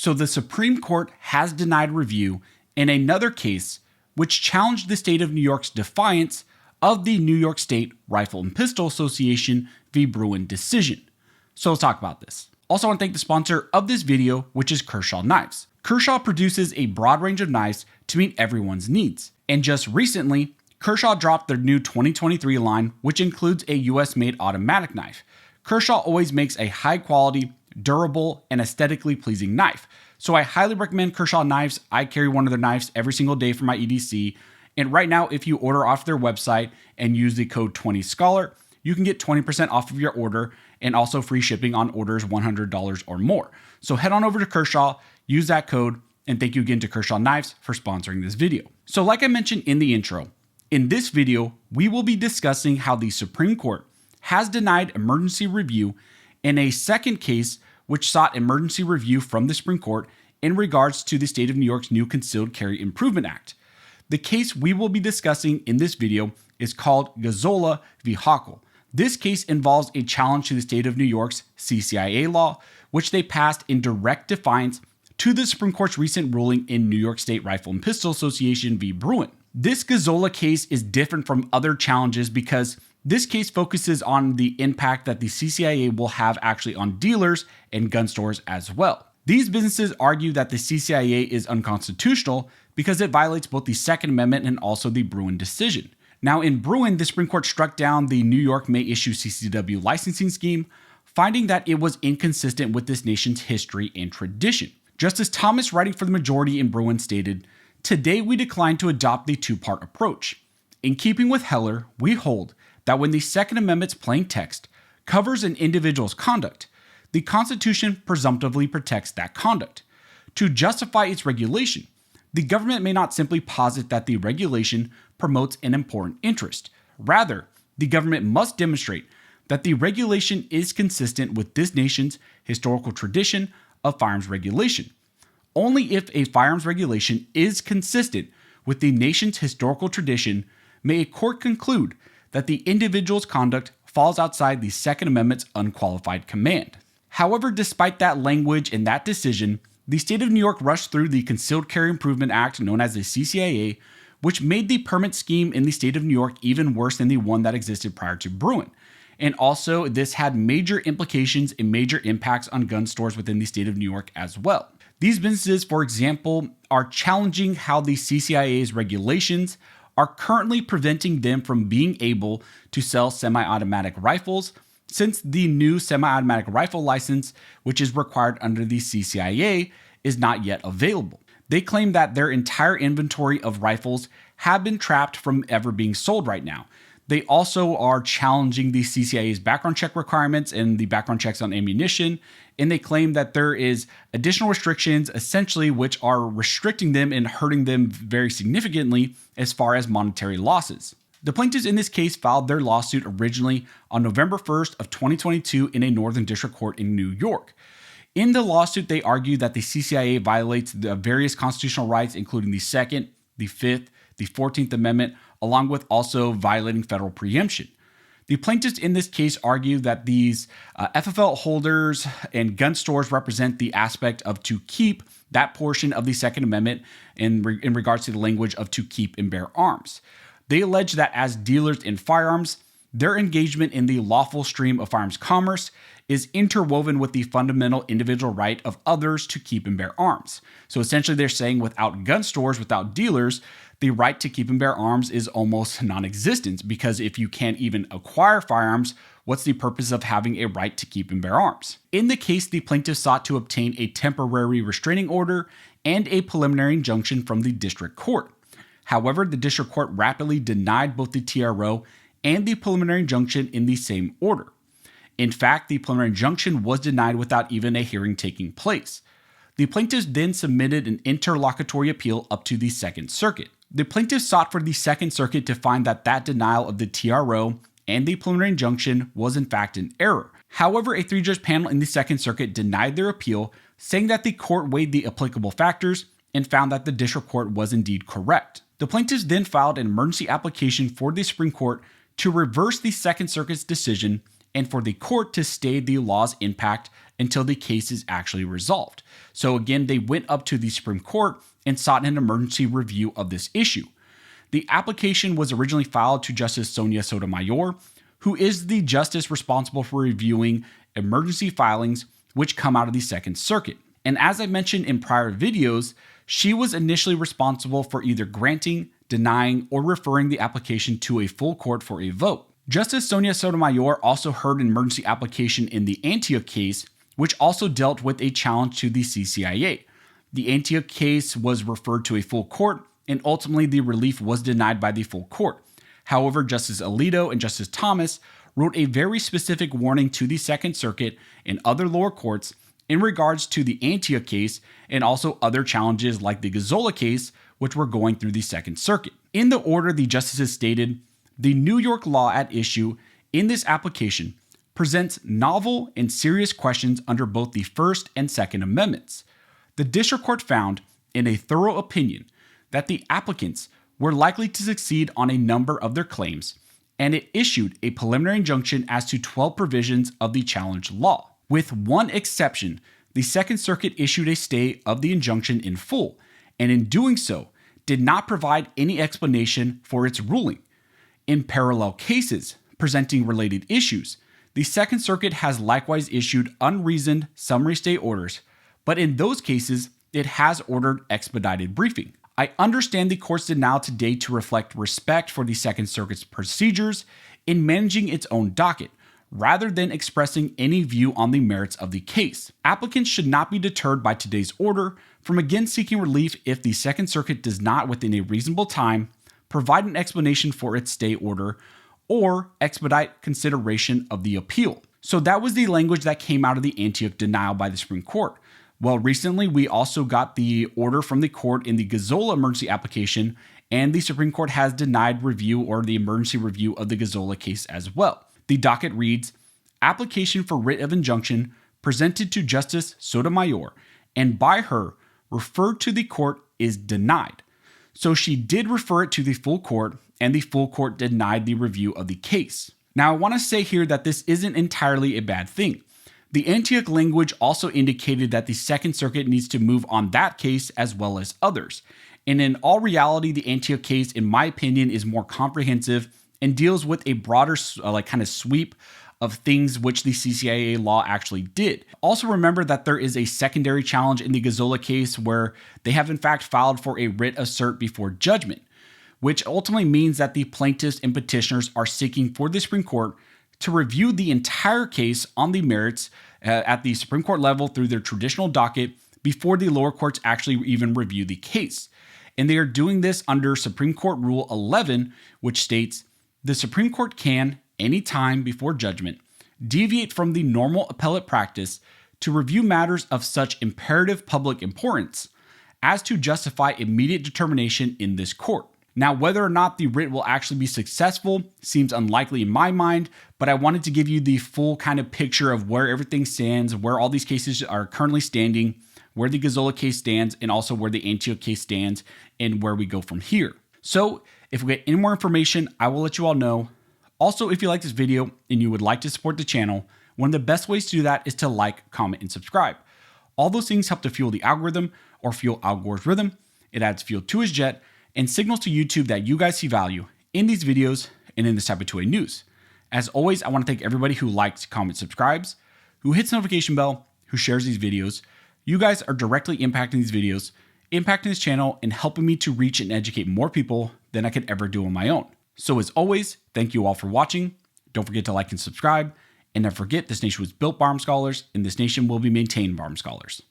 So the Supreme Court has denied review in another case which challenged the state of New York's defiance of the New York State Rifle and Pistol Association v. Bruen decision. So let's talk about this. Also, I want to thank the sponsor of this video, which is Kershaw Knives. Kershaw produces a broad range of knives to meet everyone's needs. And just recently, Kershaw dropped their new 2023 line, which includes a US-made automatic knife. Kershaw always makes a high-quality, durable, and aesthetically pleasing knife. So I highly recommend Kershaw Knives. I carry one of their knives every single day for my EDC. And right now, if you order off their website and use the code 20Scholar, you can get 20% off of your order and also free shipping on orders $100 or more. So head on over to Kershaw, use that code, and thank you again to Kershaw Knives for sponsoring this video. So like I mentioned in the intro, in this video, we will be discussing how the Supreme Court has denied emergency review in a second case which sought emergency review from the Supreme Court in regards to the state of New York's new Concealed Carry Improvement Act. The case we will be discussing in this video is called Gazzola v. Hochul. This case involves a challenge to the state of New York's CCAA law, which they passed in direct defiance to the Supreme Court's recent ruling in New York State Rifle and Pistol Association v. Bruen. This Gazzola case is different from other challenges because this case focuses on the impact that the CCAA will have actually on dealers and gun stores as well. These businesses argue that the CCAA is unconstitutional because it violates both the Second Amendment and also the Bruen decision. Now in Bruen, the Supreme Court struck down the New York may issue CCW licensing scheme, finding that it was inconsistent with this nation's history and tradition. Justice Thomas, writing for the majority in Bruen, stated, "Today we decline to adopt the two-part approach. In keeping with Heller, we hold that when the Second Amendment's plain text covers an individual's conduct, the Constitution presumptively protects that conduct. To justify its regulation, the government may not simply posit that the regulation promotes an important interest. Rather, the government must demonstrate that the regulation is consistent with this nation's historical tradition of firearms regulation. Only if a firearms regulation is consistent with the nation's historical tradition may a court conclude that the individual's conduct falls outside the Second Amendment's unqualified command." However, despite that language and that decision, the state of New York rushed through the Concealed Carry Improvement Act, known as the CCAA, which made the permit scheme in the state of New York even worse than the one that existed prior to Bruen. And also, this had major implications and major impacts on gun stores within the state of New York as well. These businesses, for example, are challenging how the CCAA's regulations are currently preventing them from being able to sell semi-automatic rifles, since the new semi-automatic rifle license, which is required under the CCAA, is not yet available. They claim that their entire inventory of rifles have been trapped from ever being sold right now. They also are challenging the CCAA's background check requirements and the background checks on ammunition, and they claim that there is additional restrictions essentially which are restricting them and hurting them very significantly as far as monetary losses. The plaintiffs in this case filed their lawsuit originally on November 1st of 2022 in a Northern District Court in New York. In the lawsuit, they argue that the CCAA violates the various constitutional rights, including the Second, the Fifth, the 14th Amendment, along with also violating federal preemption. The plaintiffs in this case argue that these FFL holders and gun stores represent the aspect of to keep, that portion of the Second Amendment in regards to the language of to keep and bear arms. They allege that as dealers in firearms, their engagement in the lawful stream of firearms commerce is interwoven with the fundamental individual right of others to keep and bear arms. So essentially they're saying without gun stores, without dealers, the right to keep and bear arms is almost non-existent, because if you can't even acquire firearms, what's the purpose of having a right to keep and bear arms? In the case, the plaintiff sought to obtain a temporary restraining order and a preliminary injunction from the district court. However, the district court rapidly denied both the TRO and the preliminary injunction in the same order. In fact, the preliminary injunction was denied without even a hearing taking place. The plaintiffs then submitted an interlocutory appeal up to the Second Circuit. The plaintiffs sought for the Second Circuit to find that denial of the TRO and the preliminary injunction was in fact an error. However, a 3-judge panel in the Second Circuit denied their appeal, saying that the court weighed the applicable factors and found that the district court was indeed correct. The plaintiffs then filed an emergency application for the Supreme Court to reverse the Second Circuit's decision and for the court to stay the law's impact until the case is actually resolved. So again, they went up to the Supreme Court and sought an emergency review of this issue. The application was originally filed to Justice Sonia Sotomayor, who is the justice responsible for reviewing emergency filings which come out of the Second Circuit. And as I mentioned in prior videos, she was initially responsible for either granting, denying, or referring the application to a full court for a vote. Justice Sonia Sotomayor also heard an emergency application in the Antioch case, which also dealt with a challenge to the CCAA. The Antioch case was referred to a full court, and ultimately the relief was denied by the full court. However, Justice Alito and Justice Thomas wrote a very specific warning to the Second Circuit and other lower courts in regards to the Antioch case and also other challenges like the Gazzola case, which were going through the Second Circuit. In the order, the justices stated, the New York law at issue in this application presents novel and serious questions under both the First and Second Amendments. The district court found, in a thorough opinion, that the applicants were likely to succeed on a number of their claims, and it issued a preliminary injunction as to 12 provisions of the challenged law. With one exception, the Second Circuit issued a stay of the injunction in full, and in doing so, did not provide any explanation for its ruling. In parallel cases presenting related issues, the Second Circuit has likewise issued unreasoned summary stay orders, but in those cases, it has ordered expedited briefing. I understand the court's denial today to reflect respect for the Second Circuit's procedures in managing its own docket, rather than expressing any view on the merits of the case. Applicants should not be deterred by today's order from again seeking relief if the Second Circuit does not, within a reasonable time, provide an explanation for its stay order or expedite consideration of the appeal. So that was the language that came out of the Antioch denial by the Supreme Court. Well, recently we also got the order from the court in the Gazzola emergency application, and the Supreme Court has denied review or the emergency review of the Gazzola case as well. The docket reads, application for writ of injunction presented to Justice Sotomayor and by her referred to the court is denied. So she did refer it to the full court, and the full court denied the review of the case. Now I want to say here that this isn't entirely a bad thing. The Antioch language also indicated that the Second Circuit needs to move on that case as well as others. And in all reality, the Antioch case, in my opinion, is more comprehensive and deals with a broader kind of sweep of things which the CCAA law actually did. Also remember that there is a secondary challenge in the Gazzola case where they have in fact filed for a writ of cert before judgment, which ultimately means that the plaintiffs and petitioners are seeking for the Supreme Court to review the entire case on the merits at the Supreme Court level through their traditional docket before the lower courts actually even review the case. And they are doing this under Supreme Court Rule 11, which states, the Supreme Court can, any time before judgment, deviate from the normal appellate practice to review matters of such imperative public importance as to justify immediate determination in this court. Now, whether or not the writ will actually be successful seems unlikely in my mind, but I wanted to give you the full kind of picture of where everything stands, where all these cases are currently standing, where the Gazzola case stands, and also where the Antioch case stands, and where we go from here. So, if we get any more information, I will let you all know. Also, if you like this video and you would like to support the channel, one of the best ways to do that is to like, comment, and subscribe. All those things help to fuel the algorithm or fuel Al Gore's rhythm. It adds fuel to his jet and signals to YouTube that you guys see value in these videos and in this type of 2A news. As always, I want to thank everybody who likes, comments, subscribes, who hits the notification bell, who shares these videos. You guys are directly impacting these videos, impacting this channel, and helping me to reach and educate more people than I could ever do on my own. So as always, thank you all for watching. Don't forget to like and subscribe. And never forget, this nation was built by armed scholars, and this nation will be maintained by armed scholars.